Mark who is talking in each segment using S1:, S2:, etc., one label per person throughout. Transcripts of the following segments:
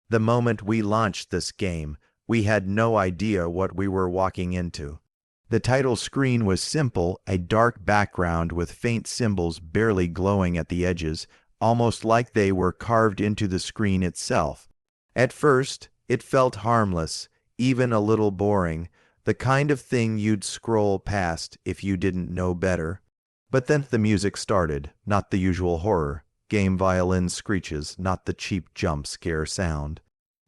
S1: The moment we launched this game, we had no idea what we were walking into. The title screen was simple, a dark background with faint symbols barely glowing at the edges, almost like they were carved into the screen itself. At first, it felt harmless, even a little boring, the kind of thing you'd scroll past if you didn't know better. But then the music started, not the usual horror. Game violin screeches, not the cheap jump scare sound.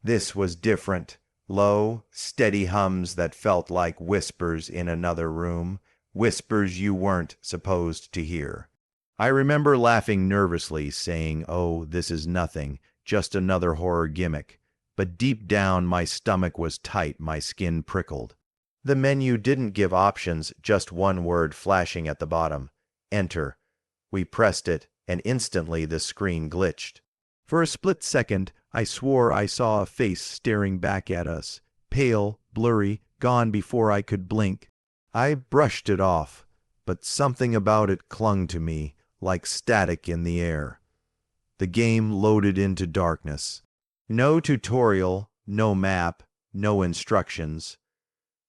S1: This was different. Low, steady hums that felt like whispers in another room, whispers you weren't supposed to hear. I remember laughing nervously, saying, "Oh, this is nothing, just another horror gimmick." But deep down my stomach was tight, my skin prickled. The menu didn't give options, just one word flashing at the bottom. Enter. We pressed it, and instantly the screen glitched. For a split second, I swore I saw a face staring back at us, pale, blurry, gone before I could blink. I brushed it off, but something about it clung to me, like static in the air. The game loaded into darkness. No tutorial, no map, no instructions.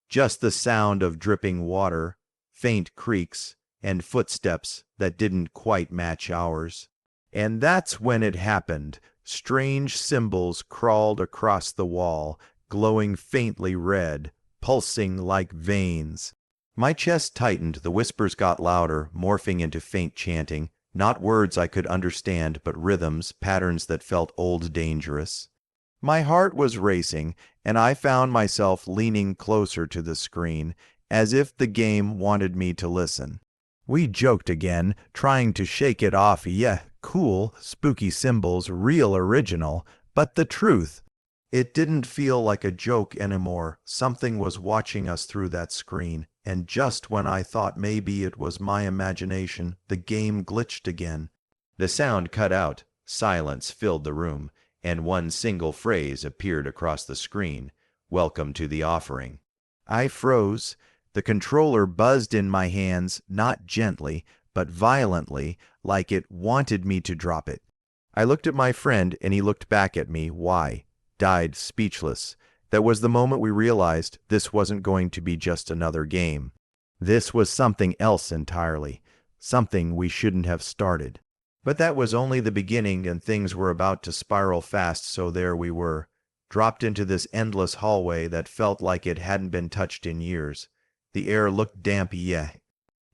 S1: Just the sound of dripping water, faint creaks, and footsteps that didn't quite match ours. And that's when it happened. Strange symbols crawled across the wall, glowing faintly red, pulsing like veins. My chest tightened, the whispers got louder, morphing into faint chanting, not words I could understand, but rhythms, patterns that felt old dangerous. My heart was racing, and I found myself leaning closer to the screen, as if the game wanted me to listen. We joked again, trying to shake it off. Yeah, cool, spooky symbols, real original, but the truth, it didn't feel like a joke anymore. Something was watching us through that screen, and just when I thought maybe it was my imagination, the game glitched again. The sound cut out, silence filled the room, and one single phrase appeared across the screen: "Welcome to the offering." I froze. The controller buzzed in my hands, not gently, but violently, like it wanted me to drop it. I looked at my friend, and he looked back at me. Why? Died speechless. That was the moment we realized this wasn't going to be just another game. This was something else entirely, something we shouldn't have started. But that was only the beginning, and things were about to spiral fast, so there we were, dropped into this endless hallway that felt like it hadn't been touched in years. The air looked damp, yeah.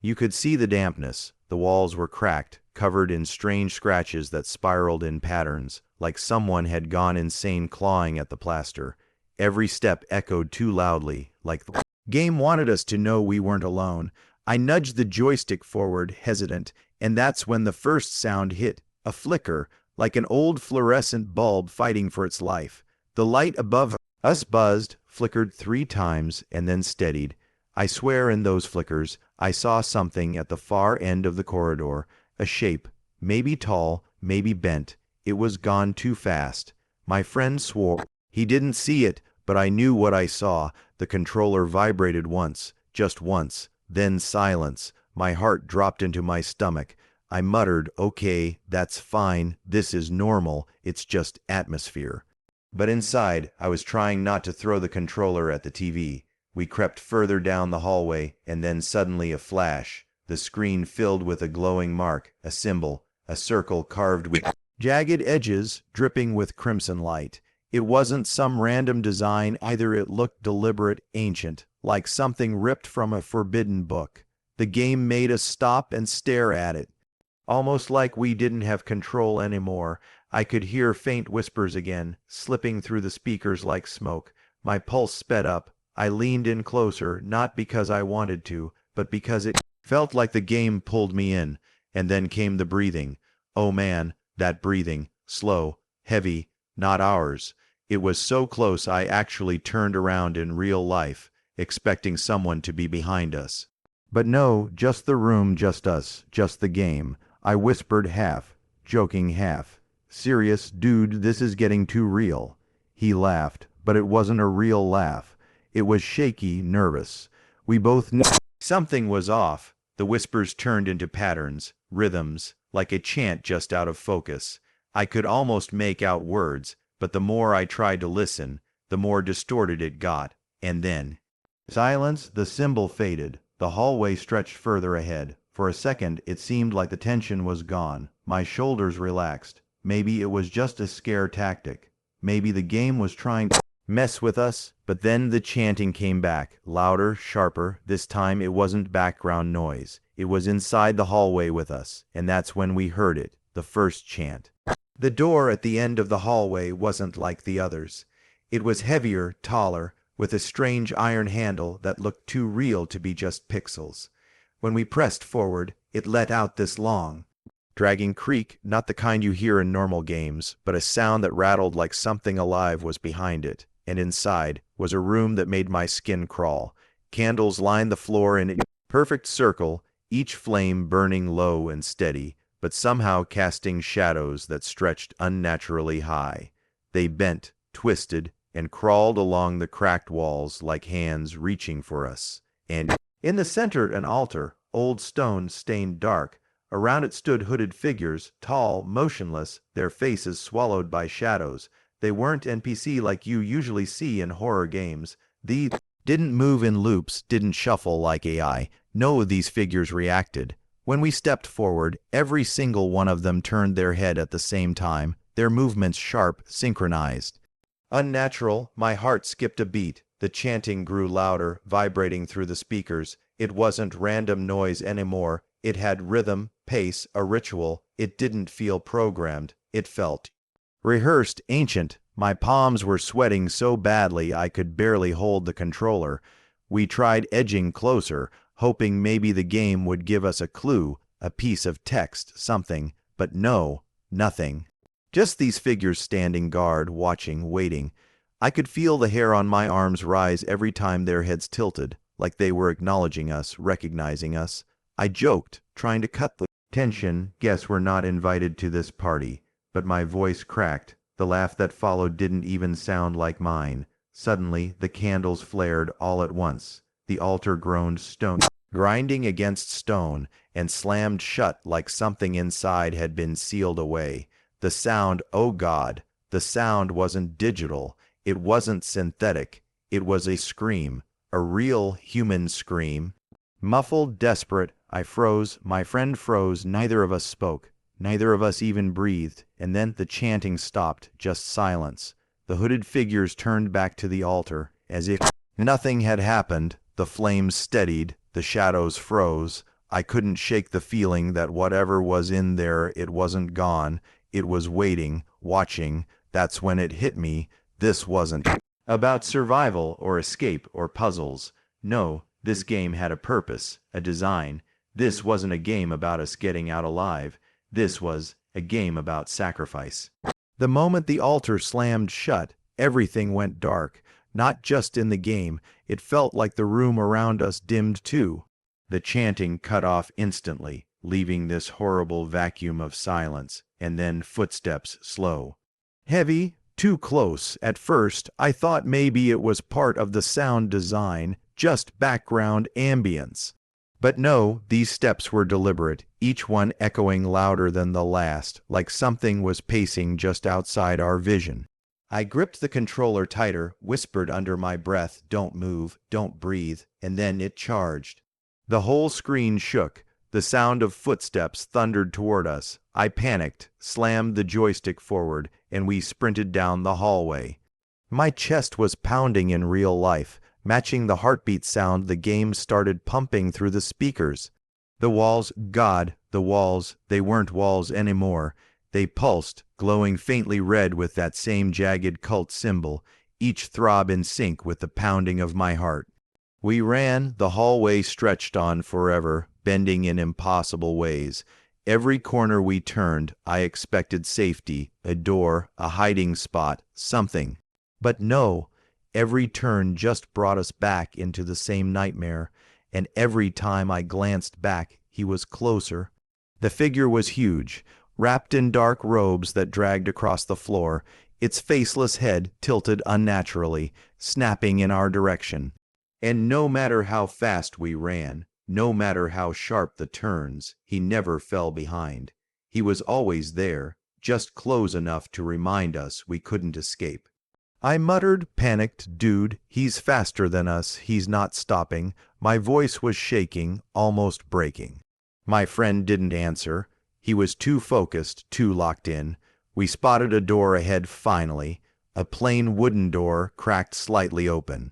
S1: You could see the dampness. The walls were cracked, covered in strange scratches that spiraled in patterns, like someone had gone insane clawing at the plaster. Every step echoed too loudly, like the game wanted us to know we weren't alone. I nudged the joystick forward, hesitant, and that's when the first sound hit, a flicker, like an old fluorescent bulb fighting for its life. The light above us buzzed, flickered 3 times, and then steadied. I swear in those flickers, I saw something at the far end of the corridor, a shape, maybe tall, maybe bent. It was gone too fast. My friend swore he didn't see it, but I knew what I saw. The controller vibrated once, just once, then silence. My heart dropped into my stomach. I muttered, "Okay, that's fine. This is normal. It's just atmosphere." But inside, I was trying not to throw the controller at the TV. We crept further down the hallway, and then suddenly a flash. The screen filled with a glowing mark, a symbol, a circle carved with jagged edges, dripping with crimson light. It wasn't some random design either. It looked deliberate, ancient, like something ripped from a forbidden book. The game made us stop and stare at it, almost like we didn't have control anymore. I could hear faint whispers again, slipping through the speakers like smoke. My pulse sped up. I leaned in closer, not because I wanted to, but because it felt like the game pulled me in. And then came the breathing. Oh man, that breathing, slow, heavy, not ours. It was so close I actually turned around in real life, expecting someone to be behind us. But no, just the room, just us, just the game. I whispered, half joking, half serious, "Dude, this is getting too real." He laughed, but it wasn't a real laugh. It was shaky, nervous. We both knew something was off. The whispers turned into patterns, rhythms, like a chant just out of focus. I could almost make out words, but the more I tried to listen, the more distorted it got, and then silence. The symbol faded. The hallway stretched further ahead. For a second, it seemed like the tension was gone. My shoulders relaxed. Maybe it was just a scare tactic. Maybe the game was trying to mess with us. But then the chanting came back, louder, sharper. This time it wasn't background noise. It was inside the hallway with us, and that's when we heard it, the first chant. The door at the end of the hallway wasn't like the others. It was heavier, taller, with a strange iron handle that looked too real to be just pixels. When we pressed forward, it let out this long, dragging creak, not the kind you hear in normal games, but a sound that rattled like something alive was behind it. And inside was a room that made my skin crawl. Candles lined the floor in a perfect circle, each flame burning low and steady, but somehow casting shadows that stretched unnaturally high. They bent, twisted, and crawled along the cracked walls like hands reaching for us. And in the center, an altar, old stone stained dark. Around it stood hooded figures, tall, motionless, their faces swallowed by shadows. They weren't NPC like you usually see in horror games. They didn't move in loops, didn't shuffle like AI. No, these figures reacted. When we stepped forward, every single one of them turned their head at the same time, their movements sharp, synchronized. Unnatural, my heart skipped a beat. The chanting grew louder, vibrating through the speakers. It wasn't random noise anymore. It had rhythm, pace, a ritual. It didn't feel programmed. It felt rehearsed, ancient. My palms were sweating so badly I could barely hold the controller. We tried edging closer, hoping maybe the game would give us a clue, a piece of text, something. But no, nothing. Just these figures standing guard, watching, waiting. I could feel the hair on my arms rise every time their heads tilted, like they were acknowledging us, recognizing us. I joked, trying to cut the tension. Guess we're not invited to this party. But my voice cracked. The laugh that followed didn't even sound like mine. Suddenly, the candles flared all at once. The altar groaned, stone grinding against stone, and slammed shut like something inside had been sealed away. The sound, oh God, the sound wasn't digital. It wasn't synthetic. It was a scream, a real human scream. Muffled, desperate, I froze. My friend froze. Neither of us spoke. Neither of us even breathed. And then the chanting stopped, just silence. The hooded figures turned back to the altar, as if nothing had happened. The flames steadied. The shadows froze. I couldn't shake the feeling that whatever was in there, it wasn't gone. It was waiting, watching. That's when it hit me. This wasn't about survival or escape or puzzles. No, this game had a purpose, a design. This wasn't a game about us getting out alive. This was a game about sacrifice. The moment the altar slammed shut, everything went dark. Not just in the game, it felt like the room around us dimmed too. The chanting cut off instantly, leaving this horrible vacuum of silence, and then footsteps, slow, heavy, too close. At first, I thought maybe it was part of the sound design, just background ambience. But no, these steps were deliberate, each one echoing louder than the last, like something was pacing just outside our vision. I gripped the controller tighter, whispered under my breath, "Don't move, don't breathe," and then it charged. The whole screen shook. The sound of footsteps thundered toward us. I panicked, slammed the joystick forward, and we sprinted down the hallway. My chest was pounding in real life, matching the heartbeat sound the game started pumping through the speakers. The walls, God, the walls, they weren't walls anymore. They pulsed, glowing faintly red with that same jagged cult symbol, each throb in sync with the pounding of my heart. We ran. The hallway stretched on forever, bending in impossible ways. Every corner we turned, I expected safety, a door, a hiding spot, something. But no, every turn just brought us back into the same nightmare, and every time I glanced back, he was closer. The figure was huge, wrapped in dark robes that dragged across the floor, its faceless head tilted unnaturally, snapping in our direction. And no matter how fast we ran, no matter how sharp the turns, he never fell behind. He was always there, just close enough to remind us we couldn't escape. I muttered, panicked, "Dude, he's faster than us, he's not stopping." My voice was shaking, almost breaking. My friend didn't answer. He was too focused, too locked in. We spotted a door ahead finally, a plain wooden door cracked slightly open.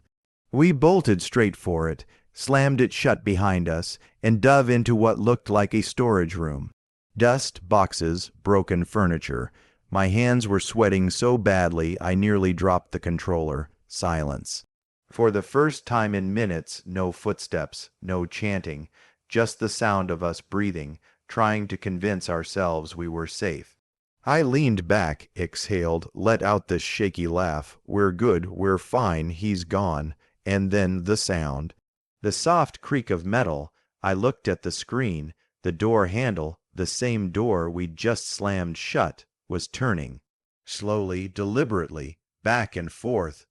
S1: We bolted straight for it, slammed it shut behind us, and dove into what looked like a storage room. Dust, boxes, broken furniture. My hands were sweating so badly I nearly dropped the controller. Silence. For the first time in minutes, no footsteps, no chanting, just the sound of us breathing, trying to convince ourselves we were safe. I leaned back, exhaled, let out this shaky laugh. "We're good, we're fine, he's gone." And then the sound. The soft creak of metal. I looked at the screen. The door handle, the same door we'd just slammed shut, was turning. Slowly, deliberately, back and forth,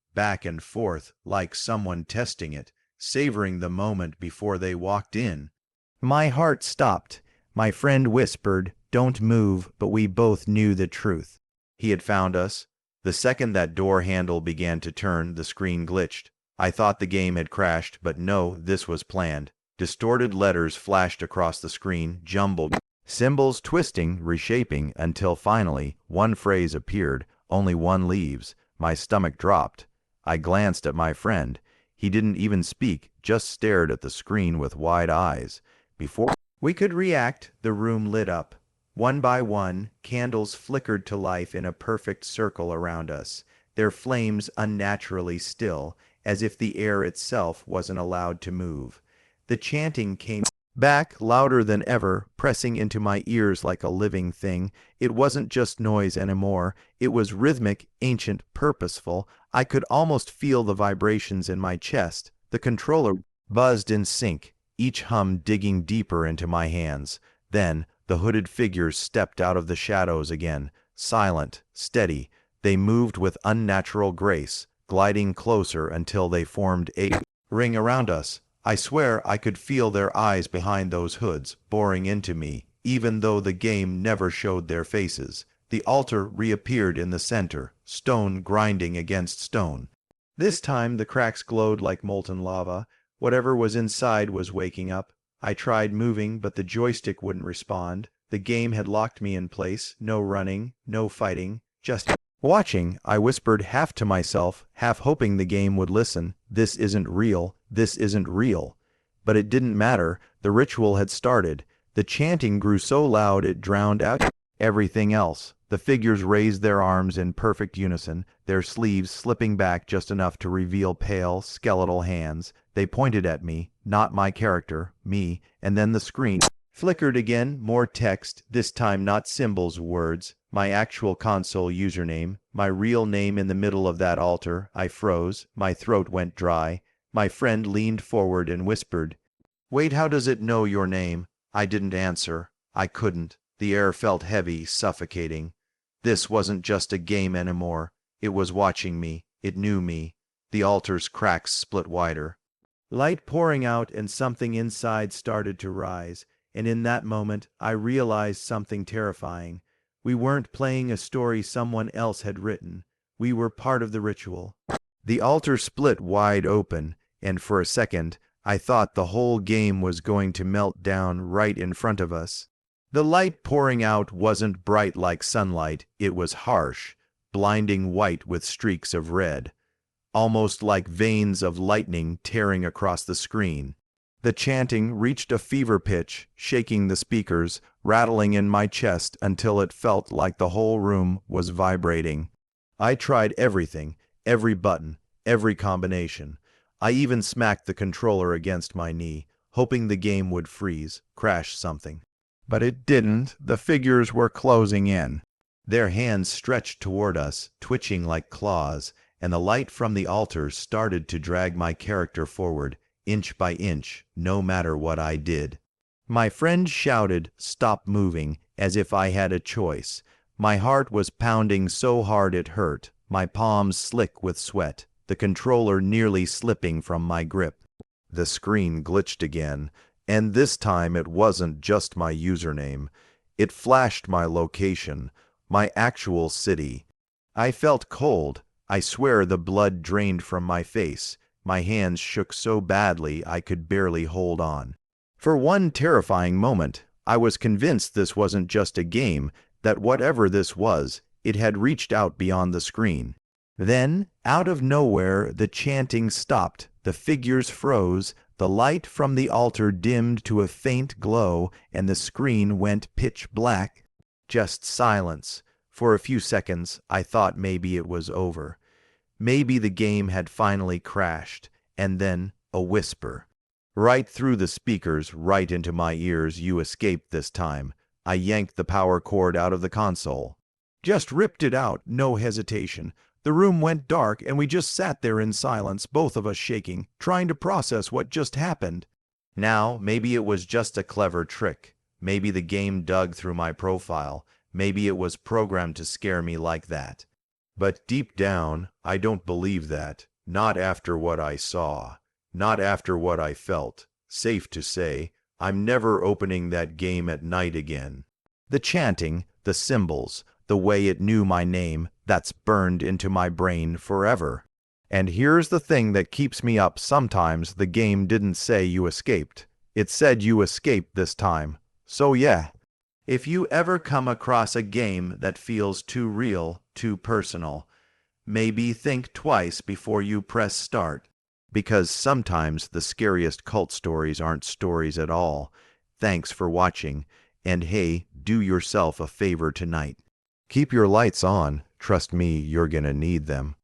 S1: like someone testing it, savoring the moment before they walked in. My heart stopped. My friend whispered, "Don't move," but we both knew the truth. He had found us. The second that door handle began to turn, the screen glitched. I thought the game had crashed, but no, this was planned. Distorted letters flashed across the screen, jumbled. Symbols twisting, reshaping, until finally, one phrase appeared, "Only one leaves." My stomach dropped. I glanced at my friend. He didn't even speak, just stared at the screen with wide eyes. Before we could react, the room lit up. One by one, candles flickered to life in a perfect circle around us, their flames unnaturally still, as if the air itself wasn't allowed to move. The chanting came back, louder than ever, pressing into my ears like a living thing. It wasn't just noise anymore. It was rhythmic, ancient, purposeful. I could almost feel the vibrations in my chest. The controller buzzed in sync, each hum digging deeper into my hands. Then the hooded figures stepped out of the shadows again, silent, steady. They moved with unnatural grace, gliding closer until they formed a ring around us. I swear I could feel their eyes behind those hoods, boring into me, even though the game never showed their faces. The altar reappeared in the center, stone grinding against stone. This time the cracks glowed like molten lava. Whatever was inside was waking up. I tried moving, but the joystick wouldn't respond. The game had locked me in place. No running, no fighting, just watching. I whispered, half to myself, half hoping the game would listen. "This isn't real. This isn't real." But it didn't matter. The ritual had started. The chanting grew so loud it drowned out everything else. The figures raised their arms in perfect unison, their sleeves slipping back just enough to reveal pale, skeletal hands. They pointed at me, not my character, me, and then the screen flickered again, more text, this time not symbols, words. My actual console username, my real name in the middle of that altar. I froze. My throat went dry. My friend leaned forward and whispered, "Wait, how does it know your name?" I didn't answer. I couldn't. The air felt heavy, suffocating. This wasn't just a game anymore. It was watching me. It knew me. The altar's cracks split wider. Light pouring out and something inside started to rise. And in that moment, I realized something terrifying. We weren't playing a story someone else had written. We were part of the ritual. The altar split wide open, and for a second, I thought the whole game was going to melt down right in front of us. The light pouring out wasn't bright like sunlight. It was harsh, blinding white with streaks of red, almost like veins of lightning tearing across the screen. The chanting reached a fever pitch, shaking the speakers, rattling in my chest until it felt like the whole room was vibrating. I tried everything, every button, every combination. I even smacked the controller against my knee, hoping the game would freeze, crash something. But it didn't. The figures were closing in. Their hands stretched toward us, twitching like claws, and the light from the altar started to drag my character forward, inch by inch, no matter what I did. My friend shouted, "Stop moving," as if I had a choice. My heart was pounding so hard it hurt, my palms slick with sweat, the controller nearly slipping from my grip. The screen glitched again, and this time it wasn't just my username. It flashed my location, my actual city. I felt cold. I swear the blood drained from my face. My hands shook so badly I could barely hold on. For one terrifying moment, I was convinced this wasn't just a game, that whatever this was, it had reached out beyond the screen. Then, out of nowhere, the chanting stopped, the figures froze, the light from the altar dimmed to a faint glow, and the screen went pitch black. Just silence. For a few seconds, I thought maybe it was over. Maybe the game had finally crashed, and then a whisper. Right through the speakers, right into my ears, "You escaped this time." I yanked the power cord out of the console. Just ripped it out, no hesitation. The room went dark, and we just sat there in silence, both of us shaking, trying to process what just happened. Now, maybe it was just a clever trick. Maybe the game dug through my profile. Maybe it was programmed to scare me like that. But deep down, I don't believe that. Not after what I saw. Not after what I felt. Safe to say, I'm never opening that game at night again. The chanting, the symbols, the way it knew my name, that's burned into my brain forever. And here's the thing that keeps me up sometimes: the game didn't say you escaped. It said you escaped this time. So yeah, if you ever come across a game that feels too real, too personal, maybe think twice before you press start. Because sometimes the scariest cult stories aren't stories at all. Thanks for watching, and hey, do yourself a favor tonight. Keep your lights on. Trust me, you're gonna need them.